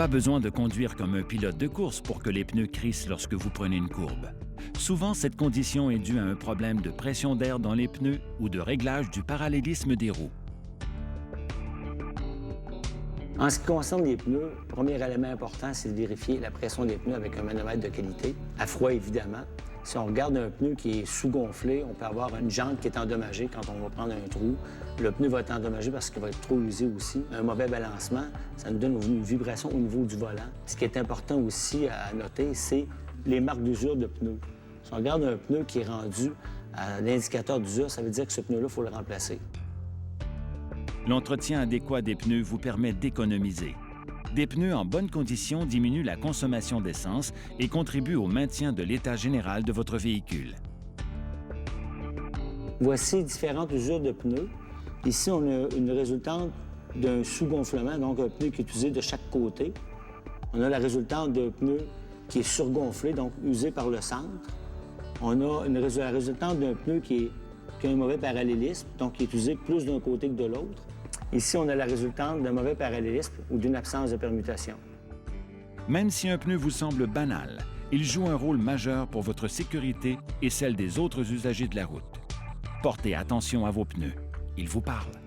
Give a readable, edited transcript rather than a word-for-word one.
Pas besoin de conduire comme un pilote de course pour que les pneus crissent lorsque vous prenez une courbe. Souvent, cette condition est due à un problème de pression d'air dans les pneus ou de réglage du parallélisme des roues. En ce qui concerne les pneus, le premier élément important, c'est de vérifier la pression des pneus avec un manomètre de qualité, à froid évidemment. Si on regarde un pneu qui est sous-gonflé, on peut avoir une jante qui est endommagée quand on va prendre un trou. Le pneu va être endommagé parce qu'il va être trop usé aussi. Un mauvais balancement, ça nous donne une vibration au niveau du volant. Ce qui est important aussi à noter, c'est les marques d'usure de pneus. Si on regarde un pneu qui est rendu à l'indicateur d'usure, ça veut dire que ce pneu-là, il faut le remplacer. L'entretien adéquat des pneus vous permet d'économiser. Des pneus en bonne condition diminuent la consommation d'essence et contribuent au maintien de l'état général de votre véhicule. Voici différentes usures de pneus. Ici, on a une résultante d'un sous-gonflement, donc un pneu qui est usé de chaque côté. On a la résultante d'un pneu qui est surgonflé, donc usé par le centre. On a la résultante d'un pneu qui a un mauvais parallélisme, donc qui est usé plus d'un côté que de l'autre. Ici, on a la résultante d'un mauvais parallélisme ou d'une absence de permutation. Même si un pneu vous semble banal, il joue un rôle majeur pour votre sécurité et celle des autres usagers de la route. Portez attention à vos pneus. Ils vous parlent.